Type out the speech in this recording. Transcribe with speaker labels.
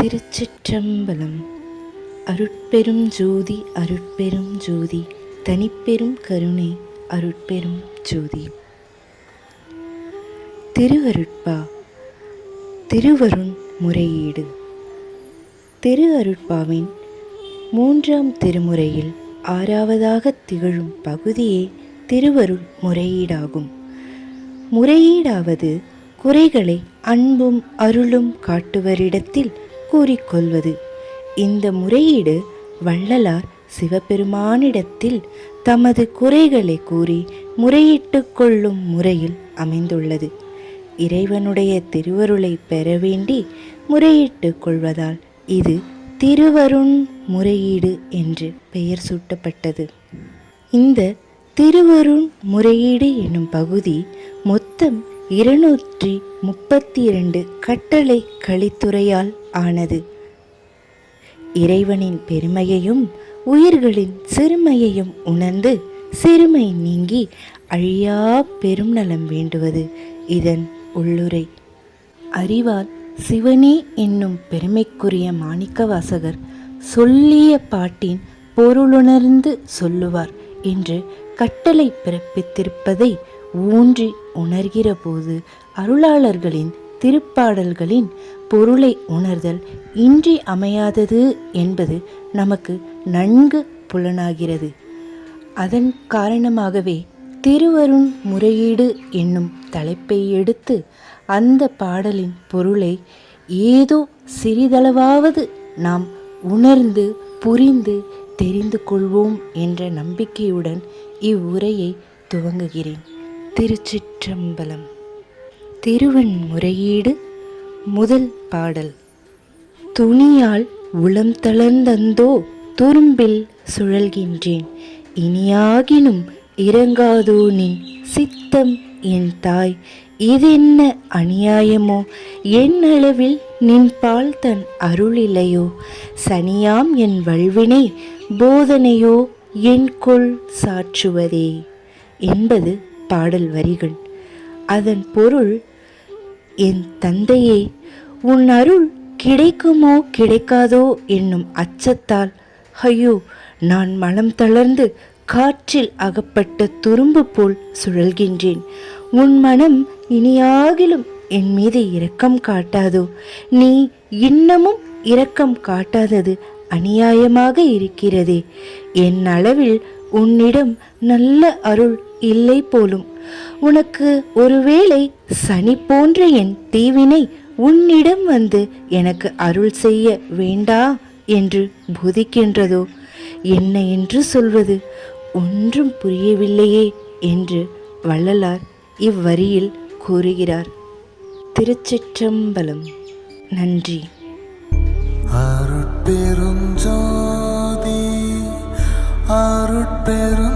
Speaker 1: திருச்சிற்றம்பலம். அருட்பெரும் ஜோதி அருட்பெரும் ஜோதி தனிப்பெரும் கருணை அருட்பெரும் ஜோதி. திருவருட்பா. திருவருண் முறையீடு. திரு அருட்பாவின் 3ஆம் திருமுறையில் 6வதாக திகழும் பகுதியே திருவருள் முறையீடாகும். முறையீடாவது குறைகளை அன்பும் அருளும் காட்டுவரிடத்தில் கூறிக்கொள்வது. இந்த முறையீடு வள்ளலார் சிவபெருமானிடத்தில் தமது குறைகளை கூறி முறையிட்டு கொள்ளும் முறையில் அமைந்துள்ளது. இறைவனுடைய திருவருளை பெற வேண்டி முறையிட்டு கொள்வதால் இது திருவருண் முறையீடு என்று பெயர் சூட்டப்பட்டது. இந்த திருவருண் முறையீடு என்னும் பகுதி மொத்தம் 232 கட்டளை கலித்துறையால் ஆனது. இறைவனின் பெருமையையும் உயிர்களின் சிறுமையையும் உணர்ந்து சிறுமை நீங்கி அழியா பெரும் நலம் வேண்டுவது இதன் உள்ளுரை. அறிவால் சிவனே என்னும் பெருமைக்குரிய மாணிக்கவாசகர் சொல்லிய பாட்டின் பொருளுணர்ந்து சொல்லுவார் என்று கட்டளை பிறப்பித்திருப்பதை ஊன்றி உணர்கிற போது அருளாளர்களின் திருப்பாடல்களின் பொருளை உணர்தல் இன்றி அமையாதது என்பது நமக்கு நன்கு புலனாகிறது. அதன் காரணமாகவே திருவருண் முறையீடு என்னும் தலைப்பை எடுத்து அந்த பாடலின் பொருளை ஏதோ சிறிதளவாவது நாம் உணர்ந்து புரிந்து தெரிந்து கொள்வோம் என்ற நம்பிக்கையுடன் இவ்வுரையை துவங்குகிறேன். திருச்சிற்றம்பலம். திருவன் முறையீடு. முதல் பாடல். துணியால் உளம் தளர்ந்தந்தோ துரும்பில் சுழல்கின்றேன், இனியாகினும் இறங்காதோ நின் சித்தம் என் தாய், இதென்ன அநியாயமோ, என் அளவில் நின் பால் தன் அருளில்லையோ, சனியாம் என் வல்வினை போதனையோ என் கொள் சாற்றுவதே என்பது பாடல் வரிகள். அதன் பொருள், என் தந்தையே, உன் அருள் கிடைக்குமோ கிடைக்காதோ என்னும் அச்சத்தால் ஐயோ நான் மனம் தளர்ந்து காற்றில் அகப்பட்ட துரும்பு போல் சுழல்கின்றேன். உன் மனம் இனியாகிலும் என் மீது இரக்கம் காட்டாதோ? நீ இன்னமும் இரக்கம் காட்டாதது அநியாயமாக இருக்கிறதே. என் அளவில் உன்னிடம் நல்ல அருள் இல்லை போலும். உனக்கு ஒருவேளை சனி போன்ற என் தீவினை உன்னிடம் வந்து எனக்கு அருள் செய்ய வேண்டா என்று போதிக்கின்றதோ? என்ன என்று சொல்வது ஒன்றும் புரியவில்லையே என்று வள்ளலார் இவ்வரியில் கூறுகிறார். திருச்சிற்றம்பலம். நன்றி.
Speaker 2: அருட்பெரும் ஜோதி அருட்பெரும்